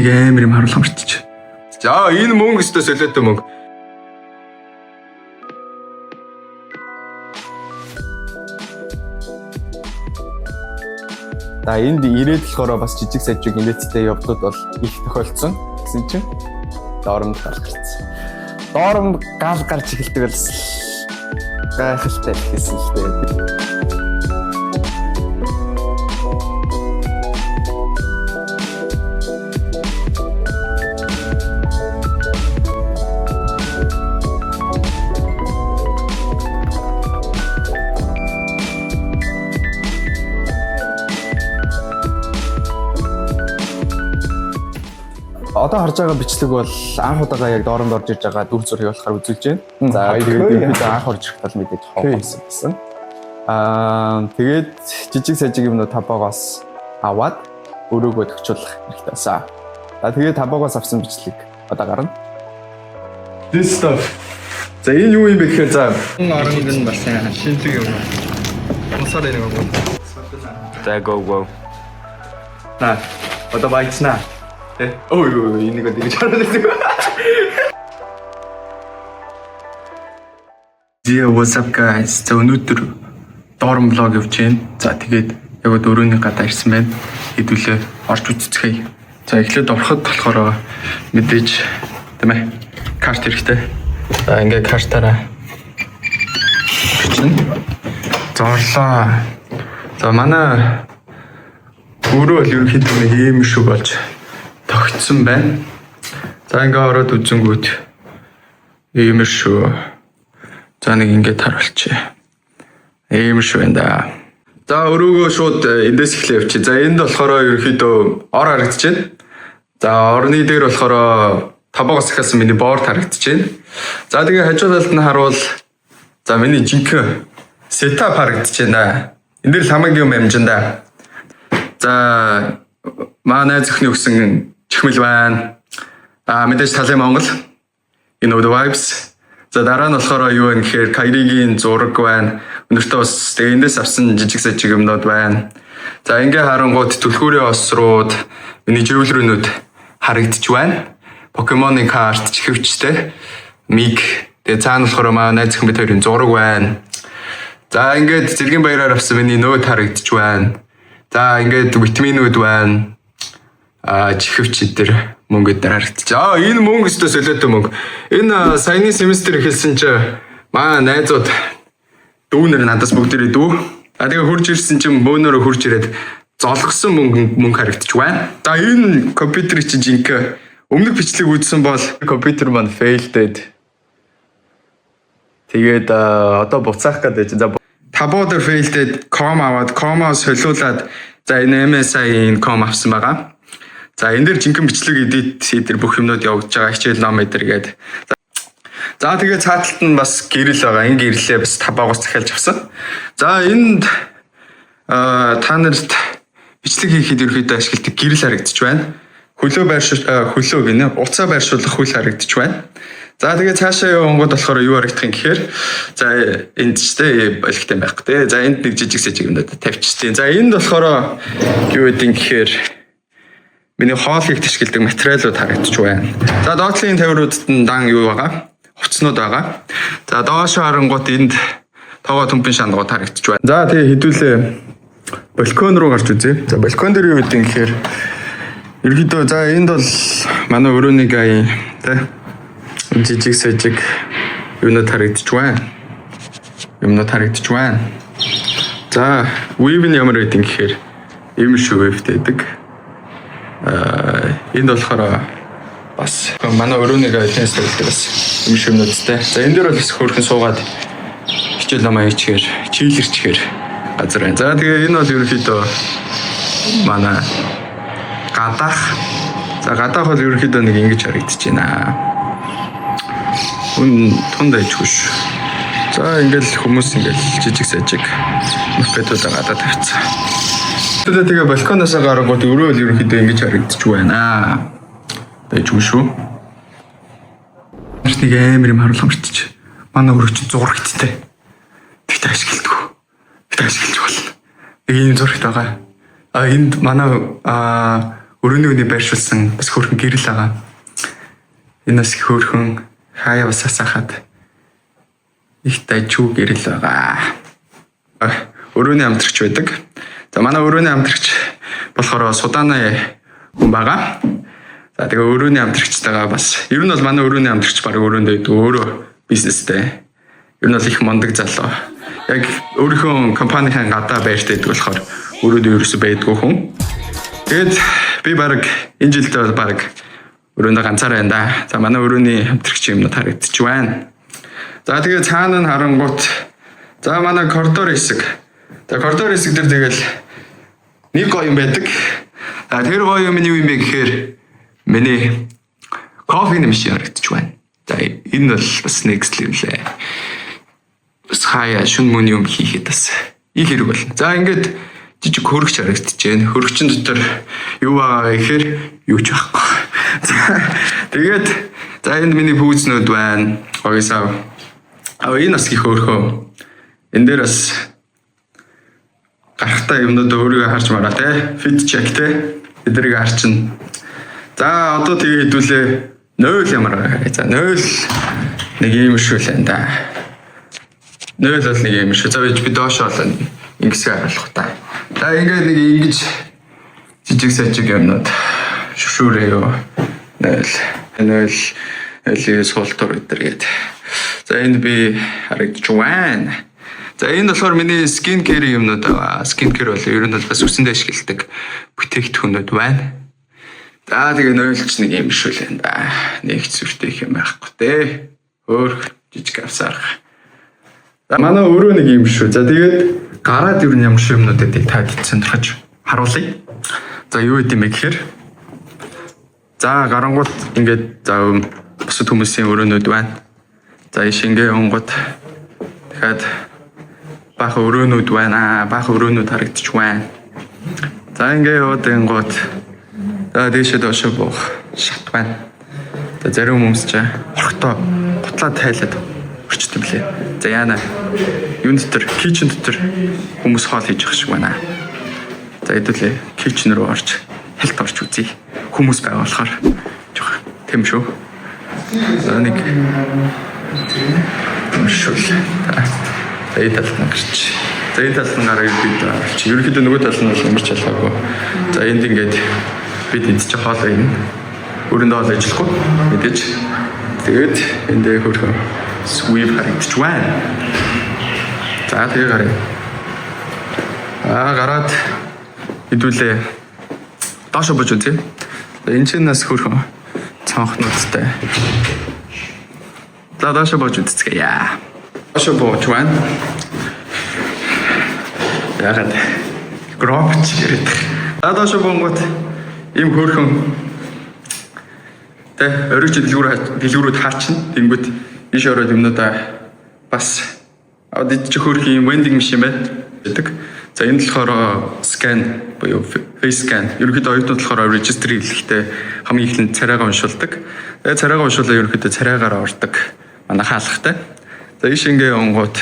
нэг амар юм харуулга мартчих. За энэ мөнгө өстө солиотой мөнгө. За энд ирээд болохоор бас жижиг сажиг инээдтэй явдлууд бол их тохиолдсон гэсэн чинь доромд гал гарцсан. Доромд гал гарч эхэлдэг л гайхалтай гэсэн л дээ. Одоо харж байгаа бичлэг бол анх удаага яг дооронд орж иж байгаа дүр зургийг болохоор үзүүлж байна. За тэгээд бид анх орж ирэх тал мэдээж хоосон гэсэн. Тэгээд жижиг сажиг юмнууд табаагаас аваад өрөөгөө төгчүүлэх хэрэгтэй байсан. За тэгээд табаагаас авсан бичлэг одоо гарна. This stuff. За энэ юу юм бэ гэхээр за энэ оронд нь бас шинжлэх юм. Мусаар нэг юм. За go. Одоо байцнаа. Ой энийг одоо ингэж хараад байсан. Yeah, what's up guys? За өнөөдөр доорн влог явж байна. За тэгээд яг өрөөний гадаа ирсэн байна. Хэдүүлээ орж үзцгээе. За эхлээд ороход болохоор мэдээж тийм ээ карт хэрэгтэй. За ингээд картаараа бичнэ. Зоорлоо. За манай өөрөө л ерөнхийдөө нэг ийм шүү болж тогтсон байна. За ингээ ороод үзэнгүүт ийм шүү. За нэг ингээд харуулчих. Ийм шүү энэ да. За өрөөгөө шууд эндээс эхлэе явчих. За энд болохоор ерөнхийдөө ор харагдаж байна. За орны дээр болохоор табаагаас ихсэн миний борд харагдаж байна. За тэгээ хажуу талд нь харуул. За миний жинхэнэ сетап харагдаж байна. Энд дээр хамгийн юм амжинда. За манай зөвхөн өгсөн чихмэл байна. Мэдээж талын Монгол. You know the vibes. За дараа нь болохоор юу вэ гэхээр Кайригийн зураг байна. Өнөртөө бас тэгээ эндээс авсан жижиг сажиг юмнууд байна. За ингээ харангууд түлхүүрийн осрууд, миний жиулрүүнүүд харагдаж байна. Покемоны карт чихвчтэй. Миг. Тэгээ цаана болохоор манай зөвхөн бид хоёрын зураг байна. За ингээд зэргийн баяраар авсан миний нөөд харагдаж байна. За ингээд витаминууд байна. Чихвч дээр мөнгө дээр харагдаж. Энэ мөнгө өстө солиотой мөнгө. Энэ саяны семестр эхэлсэн чи маа найзууд дүүнэр надаас бүгдээрээ дүү. Тэгээ хурж ирсэн чинь бөөнөрөө хурж ирээд золгосон мөнгө харагдаж байна. За энэ компьютер чи жинхэнэ өмнөх бичлэг үзсэн бол компьютер маань failed. Тэгээд одоо буцаах гэдэг. За табуудаар failed com аваад com-аас солиулаад за энэ MSI-ийн com авсан байгаа. За энэ дэр жинхэнэ бичлэг edit дээр бүх юмнууд явагдаж байгаа. Хичээл ном эдэр гээд. За тэгээ цааталт нь бас гэрэл байгаа. Энэ гэрлээ бас табаагаас захиалж авсан. За энд та нарт бичлэг хийхэд ерөөдөө ашигладаг гэрэл харагдаж байна. Хөлөө гинэ. Уцаа байршуулах хөл харагдаж байна. За тэгээ цаашаа явангууд болохоор юу харагдах юм гэхээр за энд ч тэ болгохтой байх гэдэг. За энд нэг жижиг сажиг юмнууд тавьчихсан. За энд болохоор юу гэдэг юм гэхээр миний хоолыг ташкилдаг материалууд харагдаж байна. За доотлын тавируудад нь дан юу байгаа? Хувцснууд байгаа. За доошо харангууд энд тоогоо төмпөн шангууд харагдаж байна. За тэгээ хэдүүлээ балкон руу гарч үзье. За балкон дээр юу гэдэг юм гэхээр ерөөдөө за энд бол манай өрөөний гай тэ жижиг сажиг юмнууд харагдаж байна. За weave нь ямар байдаг гэхээр ийм шүү weave гэдэг. Энд болохоор бас манай өрөөний гайлын стилтэй бас юм шимнүүдтэй. За энэ дээр бол бас хөөрхөн суугаад хичээл намаа хийчихээр чийлэрчгээр газар байна. За тэгээ энэ бол ерөнхийдөө манай гадаах. За гадаах бол ерөнхийдөө нэг ингэж харагдаж байна. Тунд ажгүй шүү. За ингээл хүмүүс ингээл жижиг сажиг мопедуудаа гадаа тавьчихсан. Тэгээ балконоос гарангууд өрөө л ерөнхийдөө ингэж харагдаж байна. Дайжгүй шүү. Нарт нэг амар юм харуулга мартчих. Манай өрөө чинь зурагттай. Тэгтээ ашигладаг. Тэгтээ ашиглаж болно. Нэг юм зурагт байгаа. Энд манай өрөөний байршуулсан бас хөөрхөн гэрэл байгаа. Энэ бас хөөрхөн хаяа бас асаахад их дайчуу гэрэл байгаа. Өрөөний амтрагч байдаг. За манай өрөөний амтрагч болохоор Судааны хүн байгаа. За тэгээ өрөөний амтрагчтайгаа бас ер нь бол манай өрөөний амтрагч баг өрөөндөө өөрөө бизнестэй. Ер нь бол их мондөг залуу. Яг өөрийнхөө компанийн гадаа байртай байдаг болохоор өрөөдөө ерөөсөө байдгүй хүн. Тэгээд би баг энэ жилдээ бол баг өрөөндөө ганцаараа байна да. За манай өрөөний амтрагч юмнууд харагдчих байна. За тэгээ цаана нь харангуут за манай коридор хэсэг. За коридор хэсэг дээр тэгэл нэг гоё юм байдаг. Тэр гоё юм нь юу юм бэ гэхээр миний кофе машин харагдчих байна. За энэ бол бас next level ээ. Бас хаяа шүн мөн юм хийхэд бас их хэрэг болно. За ингээд жижиг хөргөч харагдчихэж байна. Хөргөчн дотор юу байгаа гэхээр юу ч байхгүй. Тэгээд за энд миний пүүзнүүд байна. Гоёсаа. Энэ бас их өөрхөө. Энд дээр бас гарахтаа юмнууд өөрийгөө харж мараа те. Fit check те. Эдрийг харчин. За одоо тэгээ хэдүүлээ 0 ямар. За 0 нэг юм шүү л энэ да. 0 бол нэг юм шүү. За би доош олоо ингэсээ харуулах та. За ингээд нэг ингэж жижиг сажиг юмнууд шүршүүрээ юу. 0 суултур өдөргээд. За энд би харагдж байна. За энэ болохоор миний skin care юмнууд байгаа. Skin care бол ер нь бол бас үсэнд ашигладаг бүтээгдэхүүнүүд байна. За тэгээ 0ч нэг юм шүү л энэ да. Нэг зүртэй их юм байхгүй те. Өөр жижиг авсарах. За манай өөрөө нэг юм шүү. За тэгээд гараад ер нь ямар шиг юмнуудыг таад сонирхож харуулъя. За юу гэдэм бэ гэхээр за гарангууд ингээд за бусад хүмүүсийн өрөөнүүд байна. За шингээ онгод дахиад баха өрөөнүүд байна. Баха өрөөнүүд харагдчих байна. За ингээ яваад ингууд за дээшээ доошоо буух шат байна. За зарим хүмүүс ч орхотоо гутлаа тайлаад өрчдөг лээ. За яана юун дотор кичен дотор хүмүүс хоол хийж явах шиг байна. За хэдүүлээ кичен рүү орж хэлт орж үзье. Хүмүүс байгаа болохоор жоох тэм шүү. За нэг шүүл. За энэ талд нь гарч. За энэ талд нь гараад бид чи ерөнхийдөө нөгөө тал нь бол ямарч ялгаагүй. За энд ингээд бид эдчих хоолой юм. Өрөндөө хоол ажиллахгүй мэдээж. Тэгээд энд хөрхөн sweep харагдчих байна. За тэгээ гараа. Гараад хэдүүлээ доошо бож үзье. Энэ чинь нас хөрхөн цонхнуудтай. За доошо бож үзье. Яа. Доошо бож байна. Ягаад гропч гэдэг. За доошо бонгот им хөрхөн тэ өрөж дэлгүүрүүд харчин. Тэнгүүт иш ороод юмнуудаа бас аудит хөрх юм вендинг машин байдаг. За энэ болохоор скан буюу face scan. Ерөнхийдөө оюутнууд болохоор регистр хийлэхдээ хамгийн эхлээд царайгаа уншуулдаг. Тэгээд царайгаа уншуулаад ерөнхийдөө царайгаараа ордог. Манай хаалгатай. За иш ингээ онгууд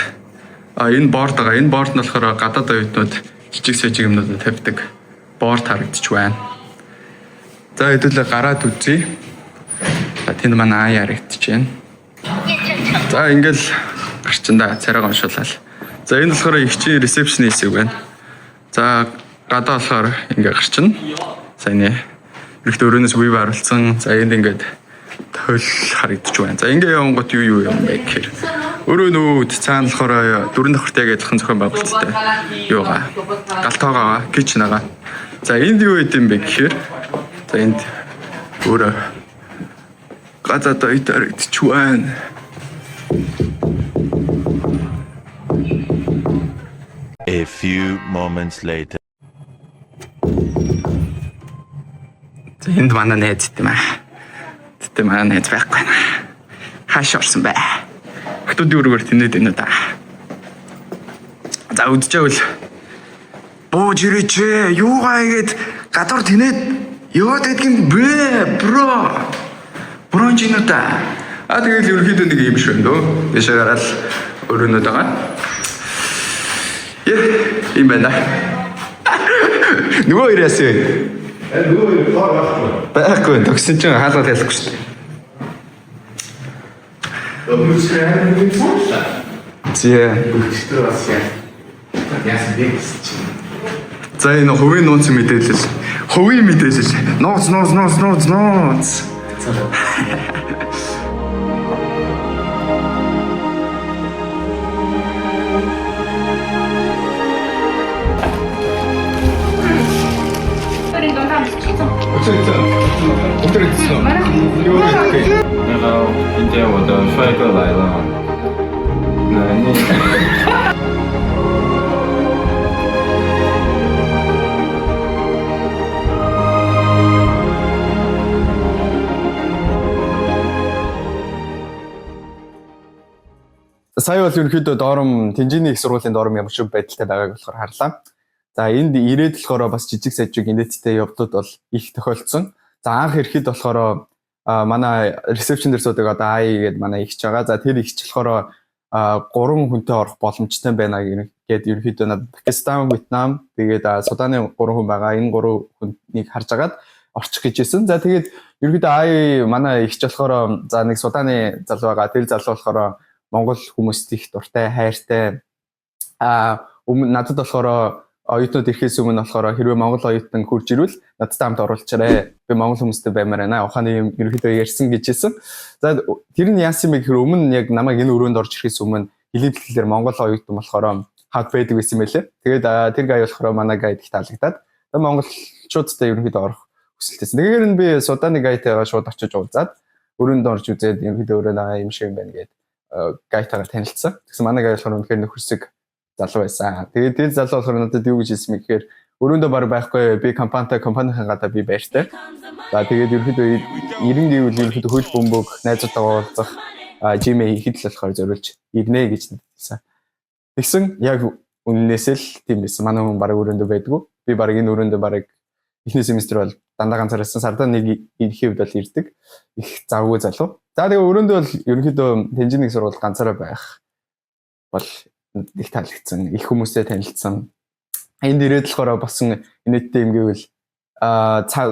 энэ борд байгаа. Энэ борд нь болохоор гадаад оюутнууд жижиг сажиг юмнуудад тавьдаг. Борд харагдчих байна. За хэдүүлээ гараад үзье. Тэнд манай аяа харагдчих байна. За ингээл гарчинда царайгаа уншуулаад. За энэ болохоор ихчийн ресепшн хэсэг байна. За гадаа болохоор ингээ гарчна. За энэ ерөнхийдөө өрөөнөөс вив харуулсан. За энд ингээд тойл харагдчих байна. За ингээ явангууд юу юм бэ гэхээр өрөөнүүд цаана болохоор дөрөв давхарт яг адилхан зохион байгуулалттай юугаа галтоогоо кичн байгаа. За энд юу гэдэм бэ гэхээр за энд өөрөө гадаа дойтор идчих байна. A few moments later. Энд манай найз тийм аа. Тэгтээ манай найз байхгүй байна. Хааш орсон бай. Хотод өргөр тэнэд энэ да. За үдчихвэл бууж ирээч. Юугаа игээд гадуур тэнэд яваад байдгийн бэ, бро. Бронжинуудаа. Тэгэл ерөнхийдөө нэг юм шүү нөө. Дэшээ гараад өрөөнөд байгаа. Юм байна. Нөгөө ирэсээ. Байхгүй тогсон чинь хаалга ялахгүй шүү дээ. Зээ. За энэ хувийн нууц мэдээлэл. Хувийн мэдээлэл. Нууц.那个，今天我的帅哥来了。那你。 Сая бол ерөнхийдөө доором Тэнжээний их сургуулийн доором ямар ч байдалтай байгааг болохоор харлаа. За энд ирээд болохоор бас жижиг сажиг инээдтэй явдлууд бол их тохиолдсон. За анх ирэхэд болохоор манай ресепшн дээр суудаг одоо АИ гэдэг манай ихч байгаа. За тэр ихч болохоор 3 хүнтэй орох боломжтой байна гэдэг ерөнхийдөө надад Пакистан, Вьетнам тэгээд Суданы 3 хүн байгаа. Энэ 3 хүнийг харж агаад орчих гэжсэн. За тэгээд ерөнхийдөө АИ манай ихч болохоор за нэг Суданы залуу байгаа. Тэр залуу болохоор Монгол хүмүүст их дуртай, хайртай. Надад болохоор оюутнууд ирэхээс өмнө болохоор хэрвээ Монгол оюутан хурж ирвэл надтай хамт оруулчаарэ. Би Монгол хүмүүстэй баймаар байна. Ухааны юм ерөнхийдөө ярьсан гэжсэн. За тэр нь яасан бэ гэхээр өмнө яг намайг энэ өрөөнд орж ирэхээс өмнө хэлээр Монгол оюутан болохоор хад байдаг байсан байлээ. Тэгээд тэр гай болохоор манай гайд их таалагдаад монголчуудтай ерөнхийдөө орох хүсэлтэйсэн. Тэгэхээр би Суданы гайтайгаа шууд очиж уулзаад өрөөнд орж үзээд ерөнхийдөө өөрөө юм шиг юм байна гэдэг гайтайгаар танилцсан. Тэгсэн манай гай болохоор үнэхээр нөхөрсөг залуу байсан. Тэгээд тэр залуу болохоор надад юу гэж хэлсэн бэ гэхээр өрөөндөө баг байхгүй би компанийн гадаа би байртай. За тэгээд ерөнхийдөө 90 гэвэл ерөнхийдөө хөл бөмбөг найзуудтайгаа уулзах жимээ хийхэд л болохоор зориулж ирнэ гэж хэлсэн. Тэгсэн яг үннээсээ л тийм байсан. Манай хүн баг өрөөндөө байдгүй. Би баг энэ өрөөндөө баг эхний семестр бол дандаа ганцаарсан сардаа нэг ирэхэд бол ирдэг. Их завгүй залуу. За тэгээ өрөөндөө бол ерөнхийдөө Тэнжээний сургууль ганцаараа байх бол их таалагдсан. Их хүмүүстэй танилцсан. Энд ирээд болохоор болсон инээдтэй юм гэвэл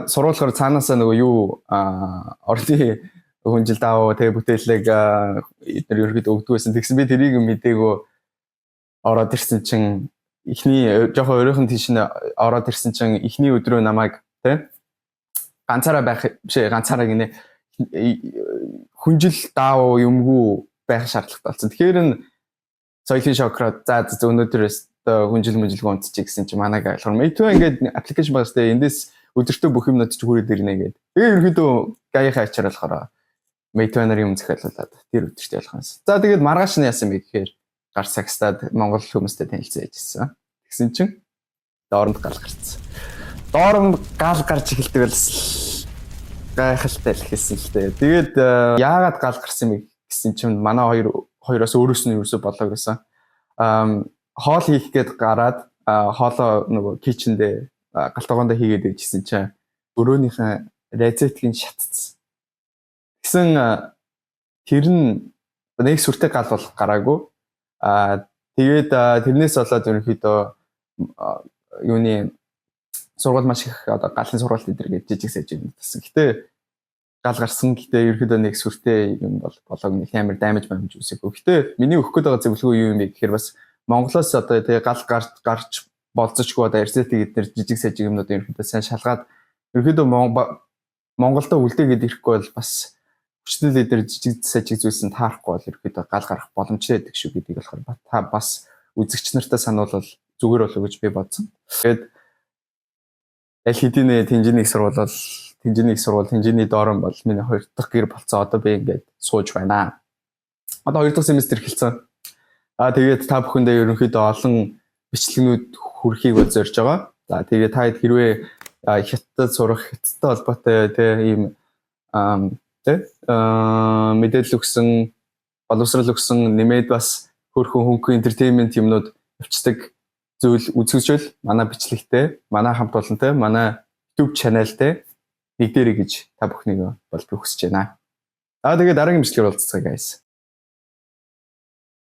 сургуулиар цаанаасаа нөгөө юу орны хүнжил даав тэгээ бүтээлэг эдгээр ерөөд өгдөг байсан. Тэгсэн би тэрийг мэдээгүй ороод ирсэн чинь эхний жоохон өөрийнх нь тийш нь ороод ирсэн чинь эхний өдрөө намайг тэ ганцаараа байх биш ганцаараа гинэ хүнжил даав юмгүй байх шаардлагатай болсон. Тэгэхээр энэ соёлын шократ за өнөөдрөөс хүнжил мөнжилгүй унтчих гэсэн чинь манайг ойлгох. Мэдвэ ингээд аппликейшн багстай эндээс өдөртөө бүх юмнууд ч хүрээд ирнэ гэдэг. Тэгээ ерөөдөө гайхаа ачаар болохоор мэдвэ нарын юм захиалуулаад тэр өдөртөө ойлгох юмсан. За тэгээд маргааш нь яасан бэ гэхээр гар сагстаад Монгол хүмүүстэй танилцсан яжсэн. Тэгсэн чинь дооронд гал гарцсан. Дооронд гал гарч эхэлдэг бол гайхалтай л хэлсэн л дээ. Тэгээд яагаад гал гарсан бэ гэсэн чинь манай хоёроос өөрөөс нь юусоо болоо гэсэн. Хоол хийх гээд гараад хоолоо нөгөө кичэндээ галтгоондоо хийгээд ивжсэн чинь өрөөнийхөө рецептийг шатцсан. Тэгсэн тэр нь нэг сүртэй гал болох гараагүй. Тэгээд тэрнээс болоод ерөнхийдөө юуны сургууль маш их одоо галын сургууль эдэр гэж жижиг сажиг гэсэн. Гэтэ гал гарсан гэтээ ерөөдөө нэг сүртэй юм болоог нэг амар даймаж үсэхгүй. Гэтэ миний өгөх гээд байгаа зөвлөгөө юу юм бэ гэхээр бас Монголоос одоо тэгээ гал гарч болцочгүй одоо RCT гэдгээр жижиг сажиг юмнууд ерөөдөө сайн шалгаад ерөөдөө Монголдо үлдээгээд ирэхгүй бол бас хүчтэй эдэр жижиг сажиг зүйлс нь таарахгүй бол ерөөдөө гал гарах боломжтой байдаг шүү гэдгийг болохоор та бас үзэгч нартай сануулвал зүгээр болов гэж би бодсон. Тэгээд аль хэдийн Тэнжээний Тэнжээний доорон бол миний 2 дахь гэр болцоо. Одоо би ингээд сууж байна. Одоо 2 дахь семестр эхэлсэн. Тэгээд та бүхэндээ ерөнхийдөө олон бичлэгнүүд хүрэхийг бол зорж байгаа. За тэгээд та хэрвээ хятад сурах, хятадтай холбоотой ийм мэдээлэл өгсөн, боловсрал өгсөн нэмээд бас хөрхөн хөнгөн entertainment юмнууд явцдаг зүйл үзүүлжэл манай бичлэгтэй, манай хамт олонтой, манай YouTube channel-тэй нэгдэрэй гэж та бүхнийг бол би хүсэж байна. Тэгээд дараагийн бичлэгээр уулзцгаая guys.